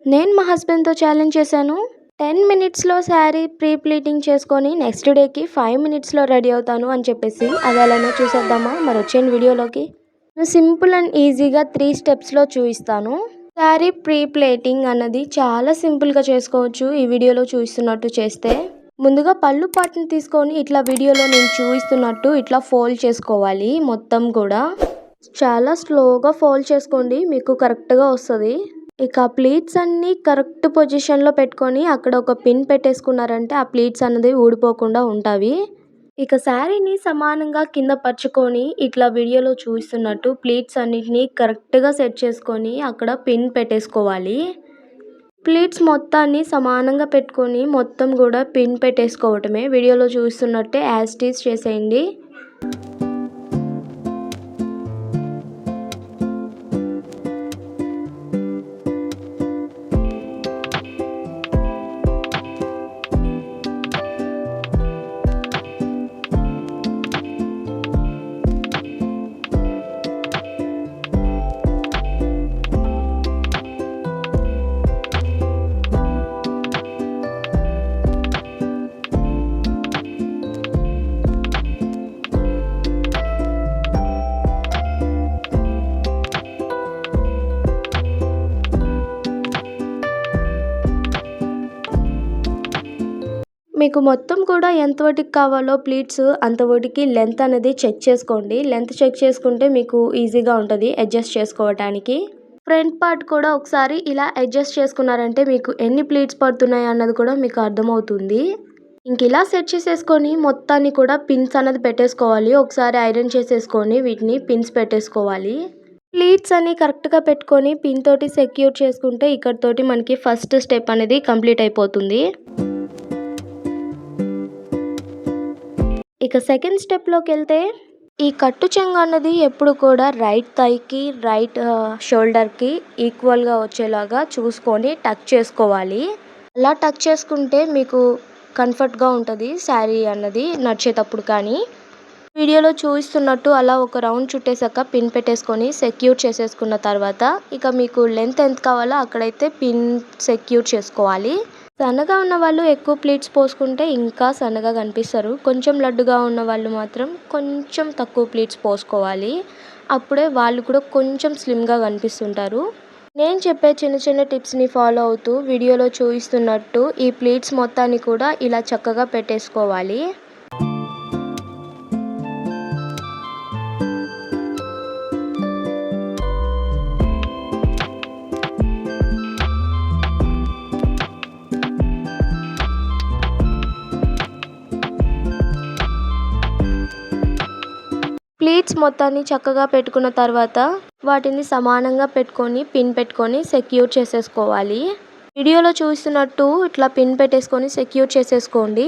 నేను మా హస్బెండ్‌తో ఛాలెంజ్ చేశాను. 10 మినిట్స్‌లో శారీ ప్రీ ప్లీటింగ్ చేసుకొని నెక్స్ట్ డేకి 5 మినిట్స్‌లో రెడీ అవుతాను అని చెప్పేసి. అది ఎలానో చూసేద్దామా? మరొచ్చేయండి వీడియోలోకి. సింపుల్ అండ్ ఈజీగా 3 స్టెప్స్‌లో చూయిస్తాను. శారీ ప్రీ ప్లేటింగ్ అన్నది చాలా సింపుల్‌గా చేసుకోవచ్చు ఈ వీడియోలో చూపిస్తున్నట్టు చేస్తే. ముందుగా పళ్ళు పార్ట్‌ని తీసుకొని ఇట్లా వీడియోలో నేను చూపిస్తున్నట్టు ఇట్లా ఫోల్డ్ చేసుకోవాలి మొత్తం కూడా. చాలా స్లోగా ఫోల్డ్ చేసుకోండి, మీకు కరెక్ట్‌గా వస్తది. ఇక ప్లీట్స్ అన్నీ కరెక్ట్ పొజిషన్‌లో పెట్టుకొని అక్కడ ఒక పిన్ పెట్టేసుకున్నారంటే ఆ ప్లీట్స్ అన్నది ఊడిపోకుండా ఉంటాయి. ఇక శారీని సమానంగా కింద పరుచుకొని ఇట్లా వీడియోలో చూపిస్తున్నట్టు ప్లీట్స్ అన్నిటిని కరెక్ట్‌గా సెట్ చేసుకొని అక్కడ పిన్ పెట్టేసుకోవాలి. ప్లీట్స్ మొత్తాన్ని సమానంగా పెట్టుకొని మొత్తం కూడా పిన్ పెట్టేసుకోవటమే. వీడియోలో చూస్తున్నట్టే యాజ్ ఇట్ ఈజ్ చేసేయండి. మీకు మొత్తం కూడా ఎంత వాటికి కావాలో ప్లీట్స్ అంత వాటికి లెంత్ అనేది చెక్ చేసుకోండి. లెంత్ చెక్ చేసుకుంటే మీకు ఈజీగా ఉంటుంది అడ్జస్ట్ చేసుకోవటానికి. ఫ్రంట్ పార్ట్ కూడా ఒకసారి ఇలా అడ్జస్ట్ చేసుకున్నారంటే మీకు ఎన్ని ప్లీట్స్ పడుతున్నాయి అన్నది కూడా మీకు అర్థమవుతుంది. ఇంక ఇలా సెట్ చేసేసుకొని మొత్తాన్ని కూడా పిన్స్ అన్నది పెట్టేసుకోవాలి. ఒకసారి ఐరన్ చేసేసుకొని వీటిని పిన్స్ పెట్టేసుకోవాలి. ప్లీట్స్ అన్ని కరెక్ట్గా పెట్టుకొని పిన్ తోటి సెక్యూర్ చేసుకుంటే ఇక్కడితోటి మనకి ఫస్ట్ స్టెప్ అనేది కంప్లీట్ అయిపోతుంది. ఇక సెకండ్ స్టెప్లోకి వెళ్తే ఈ కట్టు చెంగు అన్నది ఎప్పుడు కూడా రైట్ థైకి రైట్ షోల్డర్కి ఈక్వల్గా వచ్చేలాగా చూసుకొని టక్ చేసుకోవాలి. అలా టక్ చేసుకుంటే మీకు కంఫర్ట్గా ఉంటుంది శారీ అన్నది నడిచేటప్పుడు. కానీ వీడియోలో చూపిస్తున్నట్టు అలా ఒక రౌండ్ చుట్టేసాక పిన్ పెట్టేసుకొని సెక్యూర్ చేసేసుకున్న తర్వాత ఇక మీకు లెంత్ ఎంత కావాలో అక్కడైతే పిన్ సెక్యూర్ చేసుకోవాలి. సన్నగా ఉన్న వాళ్ళు ఎక్కువ ప్లీట్స్ పోసుకుంటే ఇంకా సన్నగా కనిపిస్తారు. కొంచెం లడ్డుగా ఉన్న వాళ్ళు మాత్రం కొంచెం తక్కువ ప్లీట్స్ పోసుకోవాలి. అప్పుడే వాళ్ళు కూడా కొంచెం స్లిమ్గా కనిపిస్తుంటారు. నేను చెప్పే చిన్న చిన్న టిప్స్ని ఫాలో అవుతూ వీడియోలో చూపిస్తున్నట్టు ఈ ప్లీట్స్ మొత్తాన్ని కూడా ఇలా చక్కగా పెట్టేసుకోవాలి. ప్లీట్స్ మొత్తాన్ని చక్కగా పెట్టుకున్న తర్వాత వాటిని సమానంగా పెట్టుకొని పిన్ పెట్టుకొని సెక్యూర్ చేసేసుకోవాలి. వీడియోలో చూస్తున్నట్టు ఇట్లా పిన్ పెట్టేసుకొని సెక్యూర్ చేసేసుకోండి.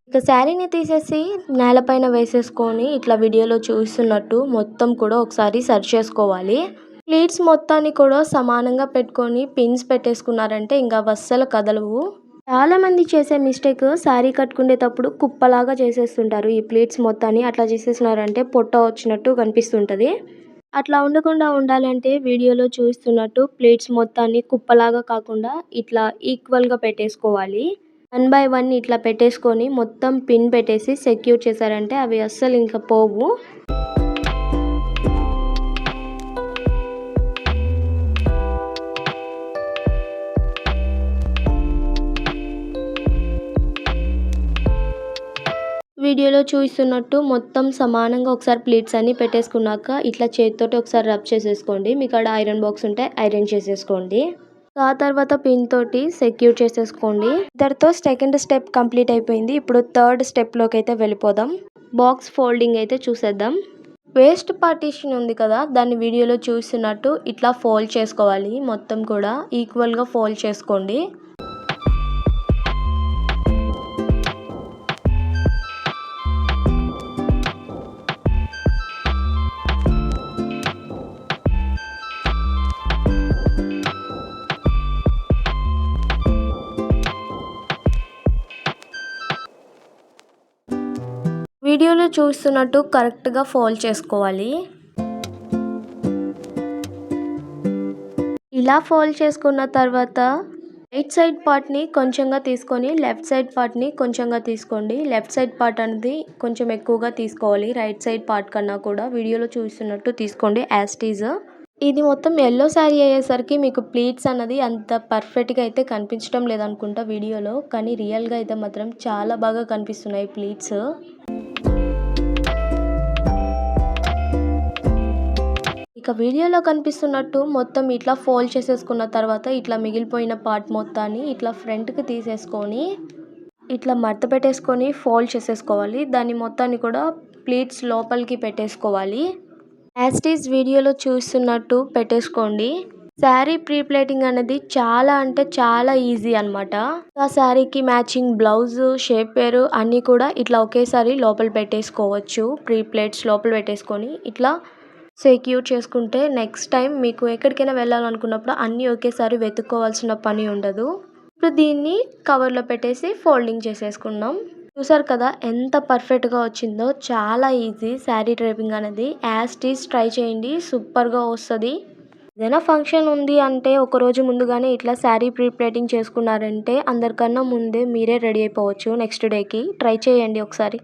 ఇక శారీని తీసేసి నేలపైన వేసేసుకొని ఇట్లా వీడియోలో చూస్తున్నట్టు మొత్తం కూడా ఒకసారి సరి చేసుకోవాలి. ప్లీట్స్ మొత్తాన్ని కూడా సమానంగా పెట్టుకొని పిన్స్ పెట్టేసుకున్నారంటే ఇంకా అస్సలు కదలవు. చాలామంది చేసే మిస్టేక్ శారీ కట్టుకునేటప్పుడు కుప్పలాగా చేసేస్తుంటారు. ఈ ప్లీట్స్ మొత్తాన్ని అట్లా చేసేసినారంటే పొట్ట వచ్చినట్టు కనిపిస్తుంటుంది. అట్లా ఉండకుండా ఉండాలంటే వీడియోలో చూస్తున్నట్టు ప్లీట్స్ మొత్తాన్ని కుప్పలాగా కాకుండా ఇట్లా ఈక్వల్గా పెట్టేసుకోవాలి. 1 బై 1 ఇట్లా పెట్టేసుకొని మొత్తం పిన్ పెట్టేసి సెక్యూర్ చేశారంటే అవి అస్సలు ఇంకా పోవు. వీడియోలో చూస్తున్నట్టు మొత్తం సమానంగా ఒకసారి ప్లీట్స్ అన్ని పెట్టేసుకున్నాక ఇట్లా చేతితోటి ఒకసారి రబ్ చేసేసుకోండి. మీకు అక్కడ ఐరన్ బాక్స్ ఉంటే ఐరన్ చేసేసుకోండి. ఆ తర్వాత పిన్ తోటి సెక్యూర్ చేసేసుకోండి. దాంతో సెకండ్ స్టెప్ కంప్లీట్ అయిపోయింది. ఇప్పుడు థర్డ్ స్టెప్లోకి అయితే వెళ్ళిపోదాం. బాక్స్ ఫోల్డింగ్ అయితే చూసేద్దాం. వేస్ట్ పార్టీషన్ ఉంది కదా, దాన్ని వీడియోలో చూస్తున్నట్టు ఇట్లా ఫోల్డ్ చేసుకోవాలి. మొత్తం కూడా ఈక్వల్గా ఫోల్డ్ చేసుకోండి. వీడియోలో వీడియోలో చూస్తున్నట్టు కరెక్ట్గా ఫోల్డ్ చేసుకోవాలి. ఇలా ఫోల్డ్ చేసుకున్న తర్వాత రైట్ సైడ్ పార్ట్ని కొంచెంగా తీసుకొని లెఫ్ట్ సైడ్ పార్ట్ని కొంచెంగా తీసుకోండి. లెఫ్ట్ సైడ్ పార్ట్ అనేది కొంచెం ఎక్కువగా తీసుకోవాలి రైట్ సైడ్ పార్ట్ కన్నా కూడా. వీడియోలో చూస్తున్నట్టు తీసుకోండి యాజ్ ఇట్ ఈజ్. ఇది మొత్తం ఎల్లో శారీ అయ్యేసరికి మీకు ప్లీట్స్ అన్నది అంత పర్ఫెక్ట్గా అయితే కనిపించడం లేదనుకుంటా వీడియోలో, కానీ రియల్గా అయితే మాత్రం చాలా బాగా కనిపిస్తున్నాయి ప్లీట్స్. ఇక వీడియోలో కనిపిస్తున్నట్టు మొత్తం ఇట్లా ఫోల్డ్ చేసేసుకున్న తర్వాత ఇట్లా మిగిలిపోయిన పార్ట్ మొత్తాన్ని ఇట్లా ఫ్రంట్కి తీసేసుకొని ఇట్లా మడత పెట్టేసుకొని ఫోల్డ్ చేసేసుకోవాలి. దాన్ని మొత్తాన్ని కూడా ప్లీట్స్ లోపలికి పెట్టేసుకోవాలి. యాజ్ ఇట్ ఈజ్ వీడియోలో చూస్తున్నట్టు పెట్టేసుకోండి. శారీ ప్రీ ప్లేటింగ్ అనేది చాలా అంటే చాలా ఈజీ అనమాట. ఆ శారీకి మ్యాచింగ్ బ్లౌజ్, షేప్ వేర్ అన్నీ కూడా ఇట్లా ఒకేసారి లోపల పెట్టేసుకోవచ్చు. ప్రీ ప్లేట్స్ లోపల పెట్టేసుకొని ఇట్లా సెక్యూర్ చేసుకుంటే నెక్స్ట్ టైం మీకు ఎక్కడికైనా వెళ్ళాలనుకున్నప్పుడు అన్నీ ఒకేసారి వెతుక్కోవాల్సిన పని ఉండదు. ఇప్పుడు దీన్ని కవర్లో పెట్టేసి ఫోల్డింగ్ చేసేసుకున్నాం. చూసారు కదా ఎంత పర్ఫెక్ట్గా వచ్చిందో. చాలా ఈజీ శారీ డ్రైపింగ్ అనేది. యాజ్ ఇట్ ఈజ్ ట్రై చేయండి, సూపర్గా వస్తుంది. ఏదైనా ఫంక్షన్ ఉంది అంటే ఒకరోజు ముందుగానే ఇట్లా శారీ ప్రీ ప్లేటింగ్ చేసుకున్నారంటే అందరికన్నా ముందే మీరే రెడీ అయిపోవచ్చు నెక్స్ట్ డేకి. ట్రై చేయండి ఒకసారి.